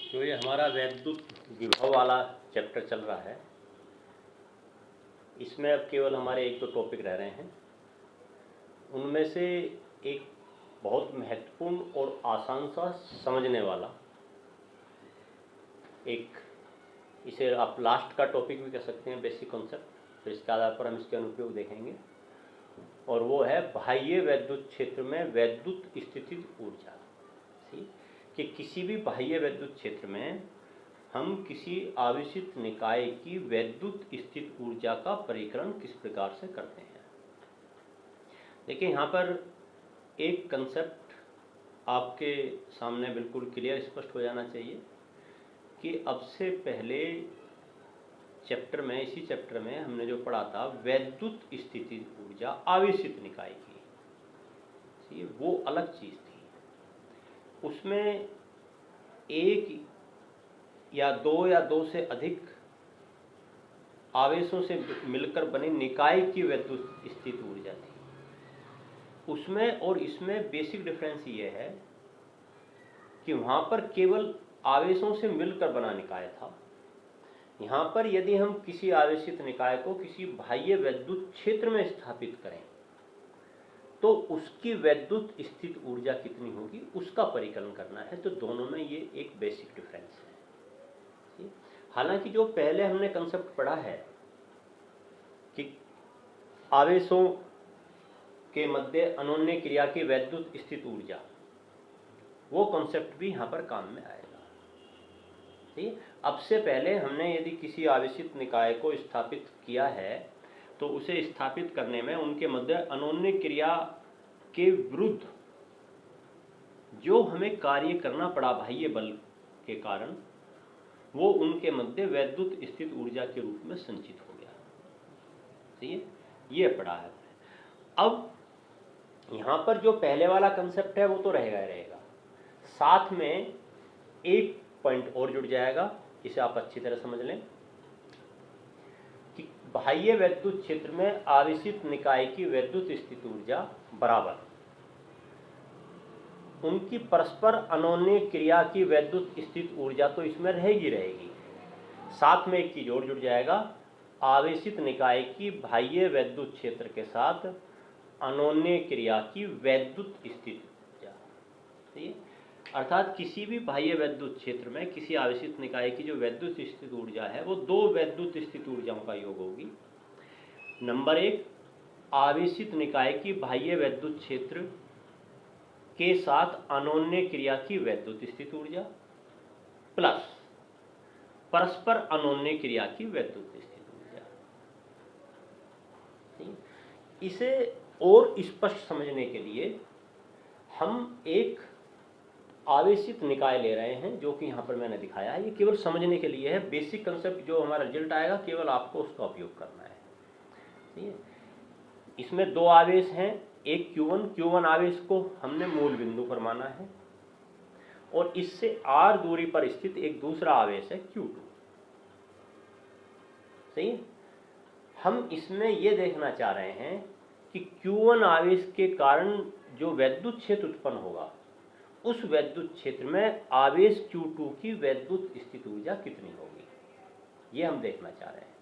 तो ये हमारा वैद्युत विभव वाला चैप्टर चल रहा है। इसमें अब केवल हमारे एक दो टॉपिक रह रहे हैं। उनमें से एक बहुत महत्वपूर्ण और आसान सा समझने वाला, एक इसे आप लास्ट का टॉपिक भी कह सकते हैं, बेसिक कॉन्सेप्ट। फिर इसके आधार पर हम इसके अनुप्रयोग देखेंगे, और वो है बाह्य वैद्युत क्षेत्र में वैद्युत स्थितिज ऊर्जा। कि किसी भी बाह्य वैद्युत क्षेत्र में हम किसी आवेशित निकाय की वैद्युत स्थित ऊर्जा का परिकलन किस प्रकार से करते हैं। देखिए, यहाँ पर एक कंसेप्ट आपके सामने बिल्कुल क्लियर स्पष्ट हो जाना चाहिए कि अब से पहले चैप्टर में, इसी चैप्टर में हमने जो पढ़ा था वैद्युत स्थिति ऊर्जा आवेशित निकाय की, वो अलग चीज थी। उसमें एक या दो से अधिक आवेशों से मिलकर बने निकाय की वैद्युत स्थित ऊर्जा थी। उसमें और इसमें बेसिक डिफरेंस ये है कि वहां पर केवल आवेशों से मिलकर बना निकाय था। यहाँ पर यदि हम किसी आवेशित निकाय को किसी बाह्य वैद्युत क्षेत्र में स्थापित करें तो उसकी वैद्युत स्थित ऊर्जा कितनी होगी, उसका परिकलन करना है। तो दोनों में ये एक बेसिक डिफरेंस है। हालांकि जो पहले हमने कंसेप्ट पढ़ा है कि आवेशों के मध्य अनोन्य क्रिया की वैद्युत स्थित ऊर्जा, वो कॉन्सेप्ट भी यहाँ पर काम में आएगा। ठीक, अब से पहले हमने यदि किसी आवेशित निकाय को स्थापित किया है तो उसे स्थापित करने में उनके मध्य अनोन्य क्रिया के विरुद्ध जो हमें कार्य करना पड़ा बाह्य बल के कारण, वो उनके मध्य वैद्युत स्थित ऊर्जा के रूप में संचित हो गया। ठीक है, ये पढ़ा है। अब यहाँ पर जो पहले वाला कंसेप्ट है वो तो रहेगा ही रहेगा, साथ में एक पॉइंट और जुड़ जाएगा। इसे आप अच्छी तरह समझ लें कि बाह्य वैद्युत क्षेत्र में आवेशित निकाय की वैद्युत स्थित ऊर्जा बराबर उनकी परस्पर अनोन्य क्रिया की वैद्युत स्थित ऊर्जा तो इसमें रहेगी। साथ में एक चीज और जुड़ जाएगा, आवेशित निकाय की बाह्य वैद्युत क्षेत्र के साथ अनोन्य क्रिया की वैद्युत स्थित ऊर्जा। ठीक है, अर्थात किसी भी बाह्य वैद्युत क्षेत्र में किसी आवेशित निकाय की जो वैद्युत स्थित ऊर्जा है वो दो वैद्युत स्थित ऊर्जाओं का योग होगी। नंबर एक, आवेशित निकाय की बाह्य वैद्युत क्षेत्र के साथ अनोन्य क्रिया की वैद्युत स्थित ऊर्जा प्लस परस्पर अनोन्य क्रिया की वैद्युत स्थित ऊर्जा। इसे और स्पष्ट समझने के लिए हम एक आवेशित निकाय ले रहे हैं, जो कि यहाँ पर मैंने दिखाया है। ये केवल समझने के लिए है, बेसिक कंसेप्ट जो हमारा रिजल्ट आएगा केवल आपको उसका उपयोग करना है। ठीक है, इसमें दो आवेश हैं, एक Q1 आवेश को हमने मूल बिंदु पर माना है, और इससे r दूरी पर स्थित एक दूसरा आवेश है Q2। सही है, हम इसमें यह देखना चाह रहे हैं कि Q1 आवेश के कारण जो वैद्युत क्षेत्र उत्पन्न होगा, उस वैद्युत क्षेत्र में आवेश Q2 की वैद्युत स्थित ऊर्जा कितनी होगी, ये हम देखना चाह रहे हैं।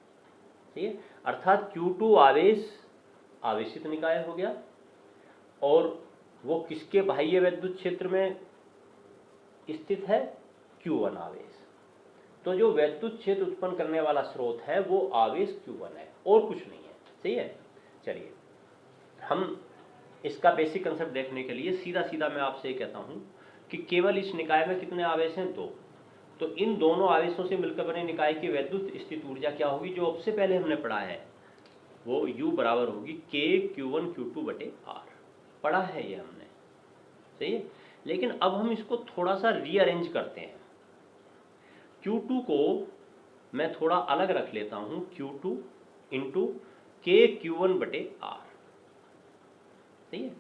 ठीक है, अर्थात Q2 आवेश आवेशित निकाय हो गया, और वो किसके बाह्य वैद्युत क्षेत्र में स्थित है, Q1 आवेश। तो जो वैद्युत क्षेत्र उत्पन्न करने वाला स्रोत है वो आवेश Q1 है, और कुछ नहीं है। सही है, चलिए हम इसका बेसिक कंसेप्ट देखने के लिए सीधा सीधा मैं आपसे ये कहता हूं कि केवल इस निकाय में कितने आवेश हैं, दो। तो इन दोनों आवेशों से मिलकर बने निकाय की वैद्युत स्थित ऊर्जा क्या होगी, जो अब से पहले हमने पढ़ा है, वो U बराबर होगी KQ1Q2/R। पढ़ा है ये हमने। सही है, लेकिन अब हम इसको थोड़ा सा रीअरेंज करते हैं। Q2 को मैं थोड़ा अलग रख लेता हूं, Q2 इंटू KQ1/R। सही है,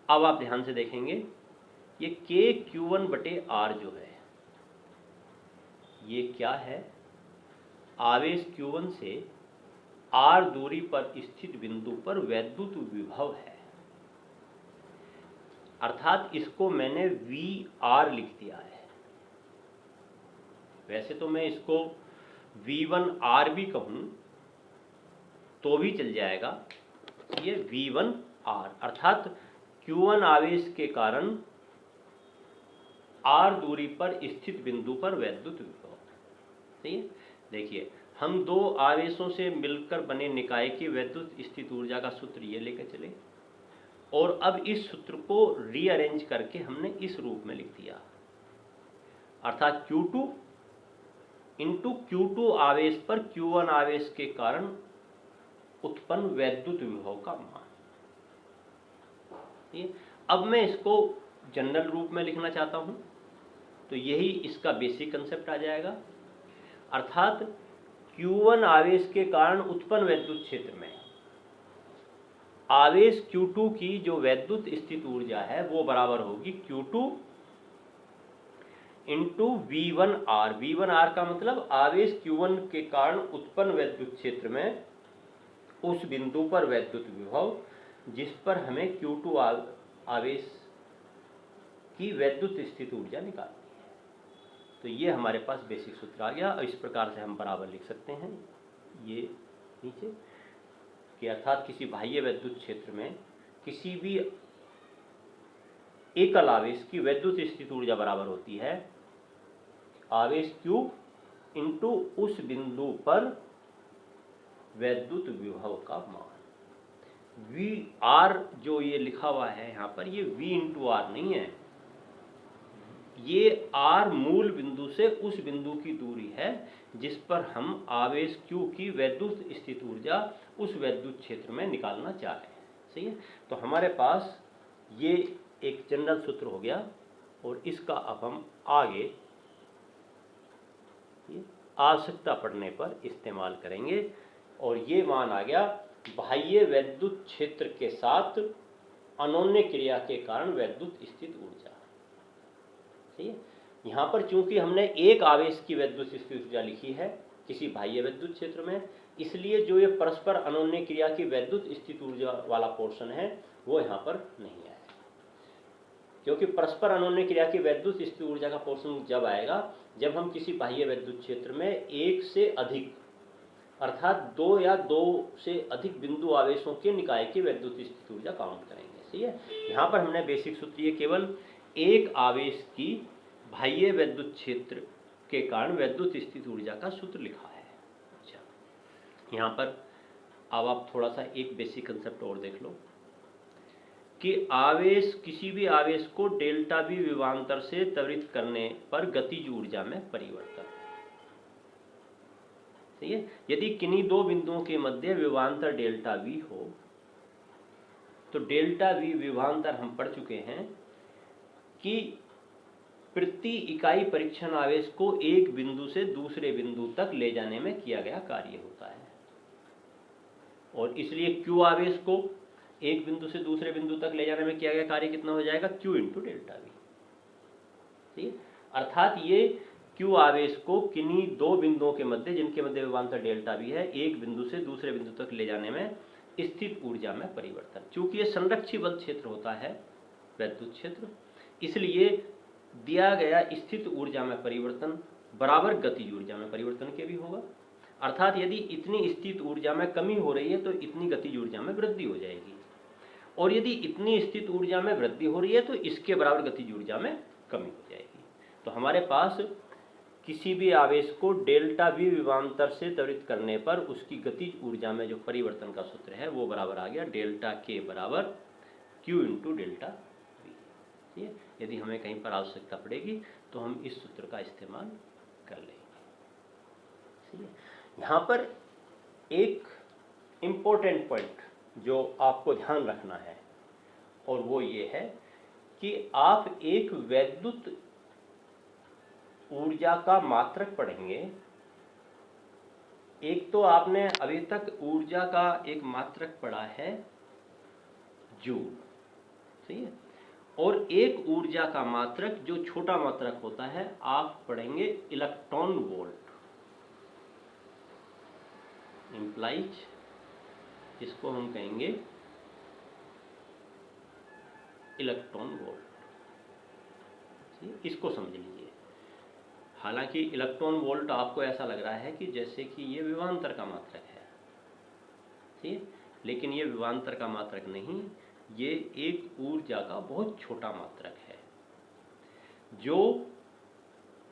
अब आप ध्यान से देखेंगे ये KQ1/R जो है ये क्या है, आवेश Q1 से R दूरी पर स्थित बिंदु पर वैद्युत विभव है। अर्थात इसको मैंने VR लिख दिया है। वैसे तो मैं इसको V1R भी कहूँ तो भी चल जाएगा। ये V1R अर्थात Q1 आवेश के कारण R दूरी पर स्थित बिंदु पर वैद्युत विभव। सही है। देखिए हम दो आवेशों से मिलकर बने निकाय की वैद्युत स्थित ऊर्जा का सूत्र ये लेकर चले, और अब इस सूत्र को रीअरेंज करके हमने इस रूप में लिख दिया, अर्थात Q2 इंटू Q2 आवेश पर Q1 आवेश के कारण उत्पन्न वैद्युत विभव का मान। अब मैं इसको जनरल रूप में लिखना चाहता हूं, तो यही इसका बेसिक कंसेप्ट आ जाएगा, अर्थात Q1 आवेश के कारण उत्पन्न वैद्युत क्षेत्र में आवेश Q2 की जो वैद्युत स्थित ऊर्जा है वो बराबर होगी Q2 इंटू V1R। V1R का मतलब आवेश Q1 के कारण उत्पन्न वैद्युत क्षेत्र में उस बिंदु पर वैद्युत विभव जिस पर हमें Q2 आवेश की वैद्युत स्थित ऊर्जा निकालनी है। तो ये हमारे पास बेसिक सूत्र आ गया, और इस प्रकार से हम बराबर लिख सकते हैं ये नीचे कि अर्थात किसी बाह्य वैद्युत क्षेत्र में किसी भी एकल आवेश की वैद्युत स्थित ऊर्जा बराबर होती है आवेश Q इंटू उस बिंदु पर वैद्युत विभव का मान। VR जो ये लिखा हुआ है यहाँ पर, ये V इंटू R नहीं है, ये R मूल बिंदु से उस बिंदु की दूरी है जिस पर हम आवेश Q की वैद्युत स्थित ऊर्जा उस वैद्युत क्षेत्र में निकालना चाह रहे हैं। सही है। तो हमारे पास ये एक जनरल सूत्र हो गया, और इसका अब हम आगे आवश्यकता पड़ने पर इस्तेमाल करेंगे। और ये मान आ गया बाह्य वैद्युत क्षेत्र के साथ अनोन्य क्रिया के कारण वैद्युत स्थित ऊर्जा। सही है। यहाँ पर चूंकि हमने एक आवेश की वैद्युत स्थित ऊर्जा लिखी है किसी बाह्य वैद्युत क्षेत्र में, इसलिए जो ये परस्पर अनोन्य क्रिया की वैद्युत स्थित ऊर्जा वाला पोर्शन है वो यहाँ पर नहीं आएगा, क्योंकि परस्पर अनोन्य क्रिया की वैद्युत स्थित ऊर्जा का पोर्शन जब आएगा जब हम किसी बाह्य वैद्युत क्षेत्र में एक से अधिक अर्थात दो या दो से अधिक बिंदु आवेशों के निकाय की वैद्युत स्थित ऊर्जा काउंट करेंगे। सही है। यहाँ पर हमने बेसिक सूत्र ये केवल एक आवेश की बाह्य वैद्युत क्षेत्र के कारण वैद्युत स्थित ऊर्जा का सूत्र लिखा है। अच्छा, यहाँ पर अब आप थोड़ा सा एक बेसिक कंसेप्ट और देख लो कि आवेश किसी भी आवेश को डेल्टा V विभवांतर से त्वरित करने पर गतिज ऊर्जा में परिवर्तन। सही है। यदि किन्हीं दो बिंदुओं के मध्य विभवांतर डेल्टा V हो, तो डेल्टा V विभवांतर हम पढ़ चुके हैं कि प्रति इकाई परीक्षण आवेश को एक बिंदु से दूसरे बिंदु तक ले जाने में किया गया कार्य होता है, और इसलिए Q आवेश को एक बिंदु से दूसरे बिंदु तक ले जाने में किया गया कार्य कितना हो जाएगा, Q इंटू डेल्टा V। ठीक, अर्थात ये Q आवेश को किन्हीं दो बिंदुओं के मध्य जिनके मध्य विभवांतर डेल्टा V है एक बिंदु से दूसरे बिंदु तक ले जाने में स्थित ऊर्जा में परिवर्तन। चूंकि ये संरक्षी बल क्षेत्र होता है वैद्युत क्षेत्र, इसलिए दिया गया स्थित ऊर्जा में परिवर्तन बराबर गतिज ऊर्जा में परिवर्तन के भी होगा। अर्थात यदि इतनी स्थित ऊर्जा में कमी हो रही है तो इतनी गतिज ऊर्जा में वृद्धि हो जाएगी, और यदि इतनी स्थित ऊर्जा में वृद्धि हो रही है तो इसके बराबर गतिज ऊर्जा में कमी हो जाएगी। तो हमारे पास किसी भी आवेश को डेल्टा V विभवांतर से त्वरित करने पर उसकी गतिज ऊर्जा में जो परिवर्तन का सूत्र है वो बराबर आ गया डेल्टा K बराबर Q इंटू डेल्टा V। ठीक है। यदि हमें कहीं पर आवश्यकता पड़ेगी तो हम इस सूत्र का इस्तेमाल कर लेंगे। ठीक है। यहाँ पर एक इम्पोर्टेंट पॉइंट जो आपको ध्यान रखना है, और वो ये है कि आप एक वैद्युत ऊर्जा का मात्रक पढ़ेंगे। एक तो आपने अभी तक ऊर्जा का एक मात्रक पढ़ा है जूल, सही है, और एक ऊर्जा का मात्रक जो छोटा मात्रक होता है आप पढ़ेंगे इलेक्ट्रॉन वोल्ट, इंप्लाइज, इसको हम कहेंगे इलेक्ट्रॉन वोल्ट। इसको समझ लीजिए। हालांकि इलेक्ट्रॉन वोल्ट आपको ऐसा लग रहा है कि जैसे कि ये विभवांतर का मात्रक है, ठीक है, लेकिन ये विभवांतर का मात्रक नहीं, ये एक ऊर्जा का बहुत छोटा मात्रक है जो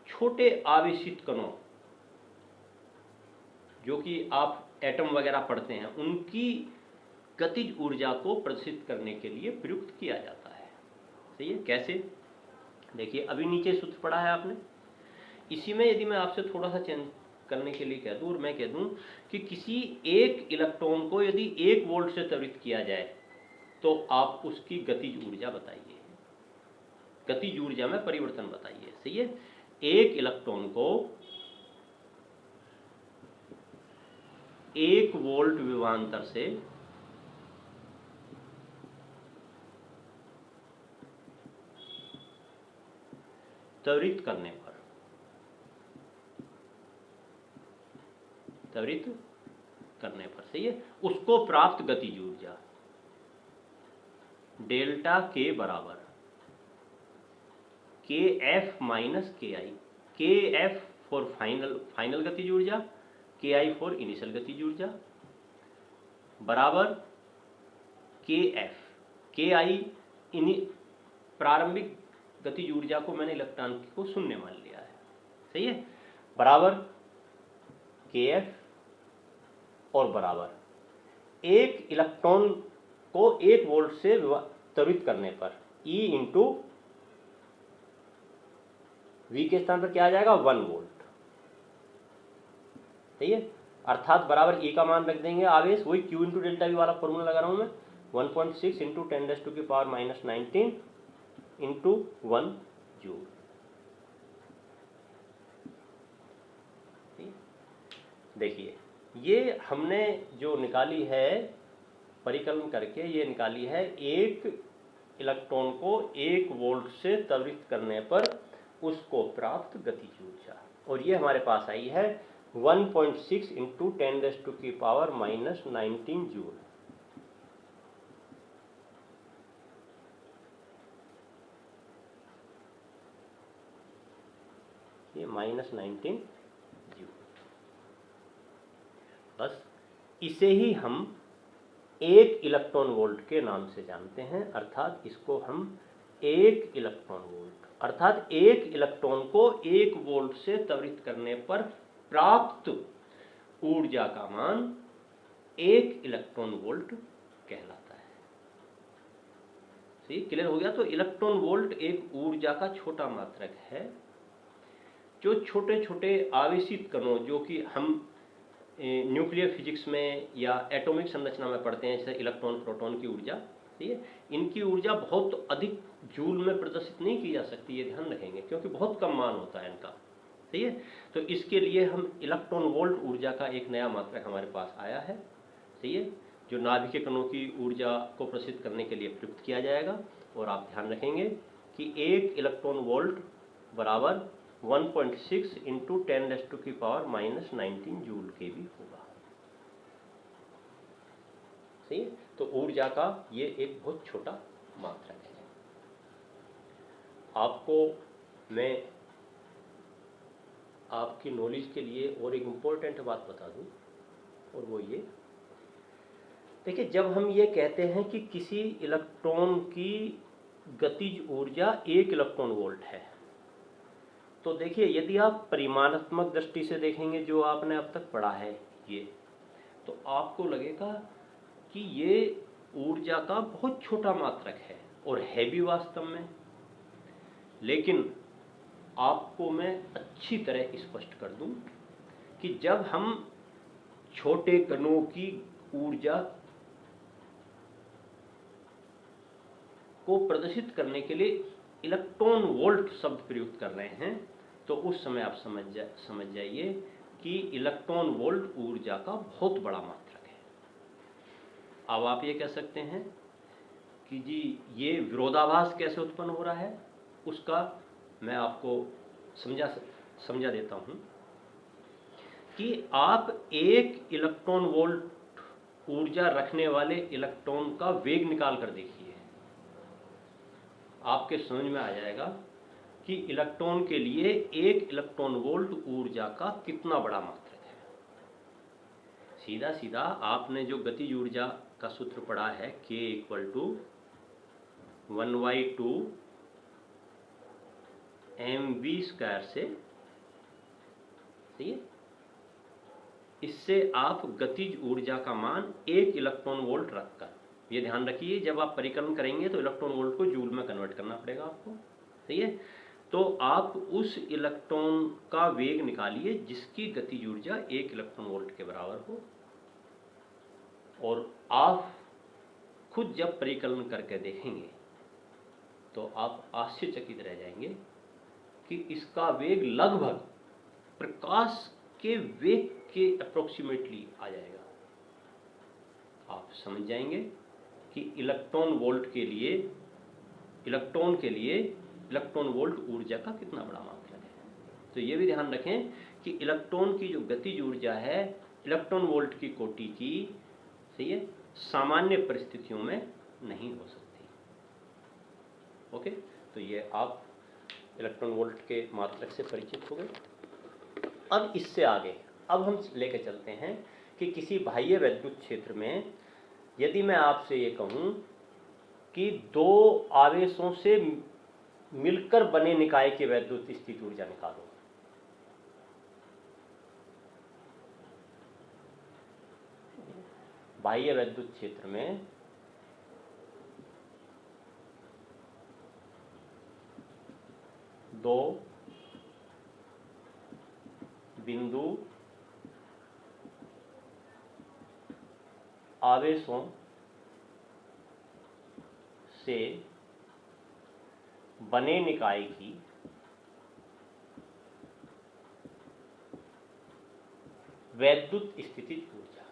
छोटे आवेशित कणों, जो कि आप एटम वगैरह पढ़ते हैं, उनकी गतिज ऊर्जा को प्रदर्शित करने के लिए प्रयुक्त किया जाता है। सही है। कैसे? देखिए, अभी नीचे सूत्र पढ़ा है आपने, इसी में यदि मैं आपसे थोड़ा सा चेंज करने के लिए कह दूं और मैं कह दूं कि किसी एक इलेक्ट्रॉन को यदि 1 वोल्ट से त्वरित किया जाए तो आप उसकी गतिज ऊर्जा बताइए, गतिज ऊर्जा में परिवर्तन बताइए। सही है। एक इलेक्ट्रॉन को 1 वोल्ट विभवांतर से त्वरित करने पर, सही है, उसको प्राप्त गतिज ऊर्जा डेल्टा के बराबर के एफ माइनस के आई, के एफ फॉर फाइनल गतिज ऊर्जा, के आई फॉर इनिशियल गतिज ऊर्जा, बराबर के एफ, के आई प्रारंभिक गतिज ऊर्जा को मैंने इलेक्ट्रॉन को शून्य मान लिया है। सही है। बराबर के एफ और बराबर एक इलेक्ट्रॉन को 1 वोल्ट से त्वरित करने पर E इंटू V के स्थान पर क्या आ जाएगा? 1 वोल्ट। सही है। अर्थात बराबर E का मान रख देंगे आवेश, वही Q इंटू डेल्टा वी वाला फॉर्मूला लगा रहा हूं मैं, 1.6 इंटू 10⁻⁻19 इंटू 1 जूल। देखिए, ये हमने जो निकाली है परिकलन करके, ये निकाली है एक इलेक्ट्रॉन को 1 वोल्ट से त्वरित करने पर उसको प्राप्त गतिज ऊर्जा, और ये हमारे पास आई है 1.6 इंटू 10⁻⁻19 जूल। ये -19 जूल। बस इसे ही हम 1 इलेक्ट्रॉन वोल्ट के नाम से जानते हैं, अर्थात इसको हम 1 इलेक्ट्रॉन वोल्ट, अर्थात एक इलेक्ट्रॉन को 1 वोल्ट से त्वरित करने पर प्राप्त ऊर्जा का मान 1 इलेक्ट्रॉन वोल्ट कहलाता है। सही, क्लियर हो गया? तो इलेक्ट्रॉन वोल्ट एक ऊर्जा का छोटा मात्रक है जो छोटे छोटे आवेशित कणों, जो कि हम न्यूक्लियर फिजिक्स में या एटॉमिक संरचना में पढ़ते हैं, जैसे इलेक्ट्रॉन प्रोटॉन की ऊर्जा, ठीक है, इनकी ऊर्जा बहुत अधिक जूल में प्रदर्शित नहीं की जा सकती, ये ध्यान रखेंगे, क्योंकि बहुत कम मान होता है इनका। सही है। तो इसके लिए हम इलेक्ट्रॉन वोल्ट ऊर्जा का एक नया मात्रक हमारे पास आया है। सही है, जो नाभिकीय कणों की ऊर्जा को प्रदर्शित करने के लिए प्रयुक्त किया जाएगा। और आप ध्यान रखेंगे कि 1 इलेक्ट्रॉन वोल्ट बराबर 1.6 इंटू 10⁻⁻19 जूल के भी होगा। सही है। तो ऊर्जा का ये एक बहुत छोटा मात्रक है। आपको मैं आपकी नॉलेज के लिए और एक इम्पोर्टेंट बात बता दूं, और वो ये देखिए, जब हम ये कहते हैं कि किसी इलेक्ट्रॉन की गतिज ऊर्जा 1 इलेक्ट्रॉन वोल्ट है, तो देखिए, यदि आप परिमाणात्मक दृष्टि से देखेंगे जो आपने अब तक पढ़ा है ये, तो आपको लगेगा कि ये ऊर्जा का बहुत छोटा मात्रक है, और है भी वास्तव में। लेकिन आपको मैं अच्छी तरह स्पष्ट कर दूं कि जब हम छोटे कणों की ऊर्जा को प्रदर्शित करने के लिए इलेक्ट्रॉन वोल्ट शब्द प्रयुक्त कर रहे हैं, तो उस समय आप समझ जाइए कि इलेक्ट्रॉन वोल्ट ऊर्जा का बहुत बड़ा मात्रक है। अब आप ये कह सकते हैं कि जी ये विरोधाभास कैसे उत्पन्न हो रहा है, उसका मैं आपको समझा देता हूं कि आप 1 इलेक्ट्रॉन वोल्ट ऊर्जा रखने वाले इलेक्ट्रॉन का वेग निकाल कर देखिए, आपके समझ में आ जाएगा कि इलेक्ट्रॉन के लिए 1 इलेक्ट्रॉन वोल्ट ऊर्जा का कितना बड़ा मात्रक है। सीधा सीधा आपने जो गतिज ऊर्जा का सूत्र पढ़ा है K = 1/2 mv² से, सही है। इससे आप गतिज ऊर्जा का मान 1 इलेक्ट्रॉन वोल्ट रखकर, ये ध्यान रखिए जब आप परिकलन करेंगे तो इलेक्ट्रॉन वोल्ट को जूल में कन्वर्ट करना पड़ेगा आपको, सही है। तो आप उस इलेक्ट्रॉन का वेग निकालिए जिसकी गतिज ऊर्जा 1 इलेक्ट्रॉन वोल्ट के बराबर हो, और आप खुद जब परिकलन करके देखेंगे तो आप आश्चर्यचकित रह जाएंगे कि इसका वेग लगभग प्रकाश के वेग के अप्रोक्सीमेटली आ जाएगा। आप समझ जाएंगे कि इलेक्ट्रॉन के लिए इलेक्ट्रॉन वोल्ट ऊर्जा का कितना बड़ा मात्रक है। तो ये भी ध्यान रखें कि इलेक्ट्रॉन की जो गतिज ऊर्जा है इलेक्ट्रॉन वोल्ट की कोटि की, सही है, सामान्य परिस्थितियों में नहीं हो सकती। ओके, तो ये आप इलेक्ट्रॉन वोल्ट के मात्रक से परिचित हो गए। अब इससे आगे अब हम लेके चलते हैं कि किसी बाह्य वैद्युत क्षेत्र में यदि मैं आपसे ये कहूं कि 2 आवेशों से मिलकर बने निकाय की वैद्युत स्थिति ऊर्जा निकालो, बाह्य वैद्युत क्षेत्र में 2 बिंदु आवेशों से बने निकाय की वैद्युत स्थितिज ऊर्जा,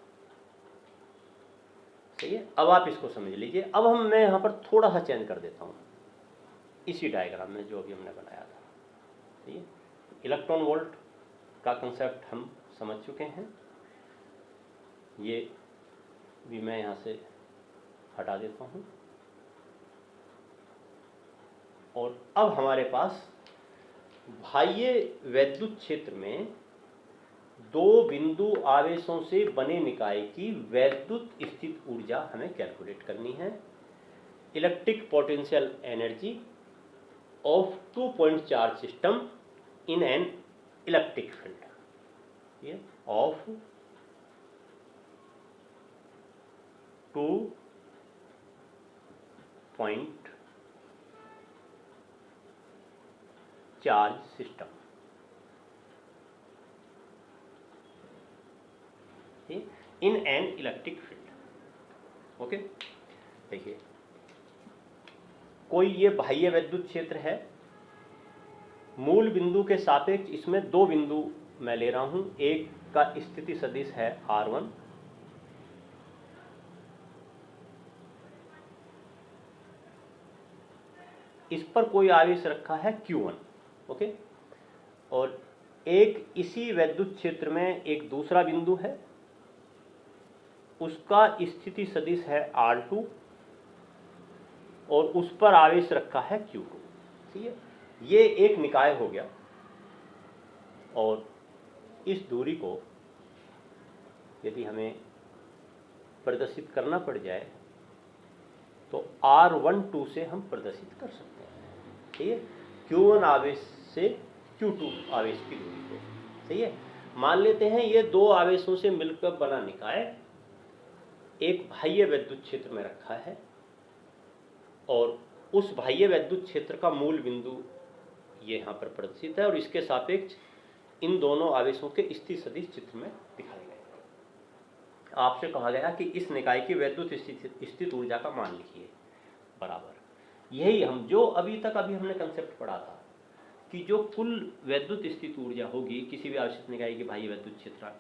सही है। अब आप इसको समझ लीजिए। अब मैं यहां पर थोड़ा सा चेंज कर देता हूं इसी डायग्राम में जो अभी हमने बनाया था, सही है। इलेक्ट्रॉन वोल्ट का कंसेप्ट हम समझ चुके हैं, ये भी मैं यहां से हटा देता हूं। और अब हमारे पास बाह्य वैद्युत क्षेत्र में 2 बिंदु आवेशों से बने निकाय की वैद्युत स्थित ऊर्जा हमें कैलकुलेट करनी है। Electric potential energy of 2 point charge system in an electric field, ये of 2 point charge system, in an electric field. Okay, देखिए कोई ये बाह्य वैद्युत क्षेत्र है, मूल बिंदु के सापेक्ष इसमें 2 बिंदु मैं ले रहा हूं। एक का स्थिति सदिश है R1, इस पर कोई आवेश रखा है Q1, ओके। और एक इसी वैद्युत क्षेत्र में एक दूसरा बिंदु है, उसका स्थिति सदिश है R2 और उस पर आवेश रखा है Q2, ठीक है। ये एक निकाय हो गया। और इस दूरी को यदि हमें प्रदर्शित करना पड़ जाए तो R12 से हम प्रदर्शित कर सकते हैं, ठीक है, Q1 आवेश से Q2 आवेश की दूरी को, सही है। मान लेते हैं ये 2 आवेशों से मिलकर बना निकाय एक बाह्य वैद्युत क्षेत्र में रखा है और उस बाह्य वैद्युत क्षेत्र का मूल बिंदु ये यहाँ पर प्रदर्शित है और इसके सापेक्ष इन दोनों आवेशों के स्थिति सदिश चित्र में दिखाए गए। आपसे कहा गया कि इस निकाय की वैद्युत स्थित ऊर्जा का मान लिखिए बराबर। यही हम जो अभी हमने कंसेप्ट पढ़ा था कि जो कुल वैद्युत स्थित ऊर्जा होगी किसी भी आवेशित निकाय की बाह्य वैद्युत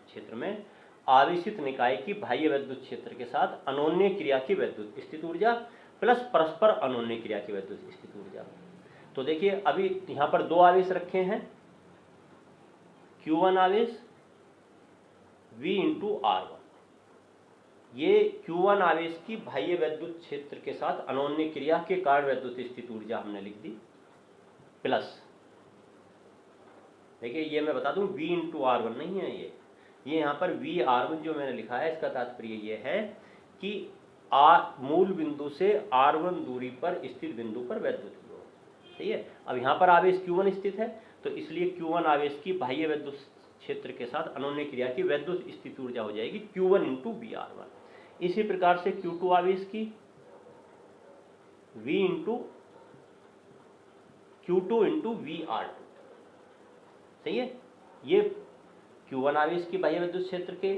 क्षेत्र में, आवेशित निकाय की बाह्य वैद्युत क्षेत्र के साथ अनोन्य क्रिया की वैद्युत स्थित ऊर्जा प्लस परस्पर अनोन्य क्रिया की वैद्युत स्थित ऊर्जा। तो देखिए अभी यहाँ पर 2 आवेश रखे हैं, Q1 आवेश V × R1। ये Q1 आवेश की बाह्य वैद्युत क्षेत्र के साथ अनोन्य क्रिया के कारण वैद्युत स्थित ऊर्जा हमने लिख दी, प्लस देखिए ये मैं बता दूं V इंटू आर वन नहीं है ये यहाँ पर VR1 जो मैंने लिखा है इसका तात्पर्य ये है कि मूल बिंदु से R1 दूरी पर स्थित बिंदु पर वैद्युत विभव। सही है। अब यहाँ पर आवेश Q1 स्थित है तो इसलिए Q1 आवेश की बाह्य विद्युत क्षेत्र के साथ अनोन्य क्रिया की वैद्युत स्थित ऊर्जा हो जाएगी Q1 इंटू VR1। इसी प्रकार से Q2 आवेश की V into Q2 into VR2। सही है। ये Q1 आवेश की बाह्य विद्युत क्षेत्र के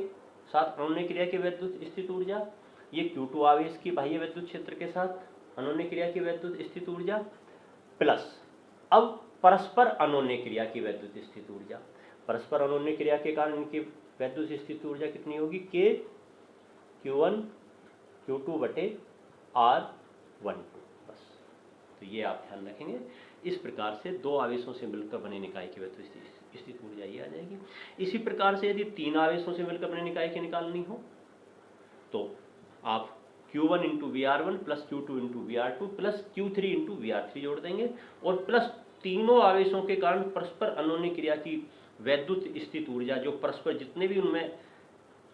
साथ अनोन्य क्रिया की वैद्युत स्थित ऊर्जा, ये Q2 आवेश की बाह्य विद्युत क्षेत्र के साथ अनोन्य क्रिया की वैद्युत स्थित ऊर्जा, प्लस अब परस्पर अनोन्य क्रिया की वैद्युत स्थित ऊर्जा। परस्पर अनोन्य क्रिया के कारण इनकी वैद्युत स्थित ऊर्जा कितनी होगी? K Q1 Q2 बटे R12। बस, तो ये आप ध्यान रखेंगे। इस प्रकार से दो आवेशों से मिलकर बने निकाय की वैद्युत स्थित ऊर्जा ये आ जाएगी। इसी प्रकार से यदि तीन आवेशों से मिलकर बने निकाय की निकालनी हो तो आप Q1 into VR1 plus Q2 into VR2 plus Q3 into VR3 जोड़ देंगे और प्लस तीनों आवेशों के कारण परस्पर अनोन्य क्रिया की वैद्युत स्थित ऊर्जा, जो परस्पर जितने भी उनमें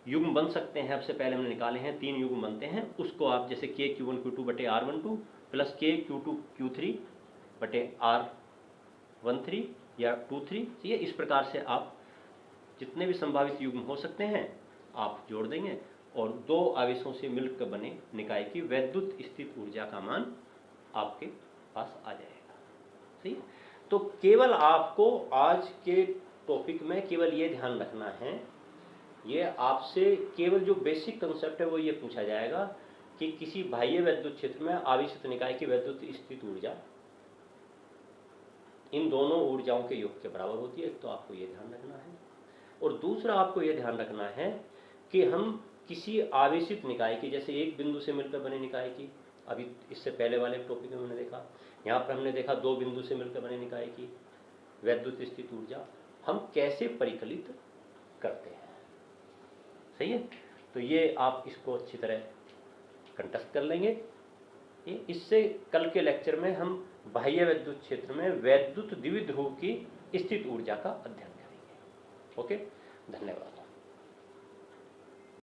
युग्म बन सकते हैं, अब से पहले हमने निकाले हैं, तीन युग्म बनते हैं, उसको आप जैसे K Q1 Q2 बटे R12 plus K Q2 Q3 बटे R13 या 23, ये इस प्रकार से आप जितने भी संभावित युग्म हो सकते हैं आप जोड़ देंगे और दो आवेशों से मिलकर बने निकाय की वैद्युत स्थित ऊर्जा का मान आपके पास आ जाएगा। सही। तो केवल आपको आज के टॉपिक में केवल ये ध्यान रखना है, ये आपसे केवल जो बेसिक कंसेप्ट है वो ये पूछा जाएगा कि किसी बाह्य वैद्युत क्षेत्र में आवेशित निकाय की वैद्युत स्थित ऊर्जा इन दोनों ऊर्जाओं के योग के बराबर होती है। तो आपको ये ध्यान रखना है। और दूसरा आपको ये ध्यान रखना है कि हम किसी आवेशित निकाय की, जैसे एक बिंदु से मिलकर बने निकाय की, अभी इससे पहले वाले टॉपिक में हमने देखा, यहाँ पर हमने देखा दो बिंदु से मिलकर बने निकाय की वैद्युत स्थित ऊर्जा हम कैसे परिकलित करते हैं। सही है। तो ये आप इसको अच्छी तरह कंठस्थ कर लेंगे। इससे कल के लेक्चर में हम बाह्य विद्युत क्षेत्र में वैद्युत द्विध्रुव की स्थित ऊर्जा का अध्ययन करेंगे। ओके, धन्यवाद।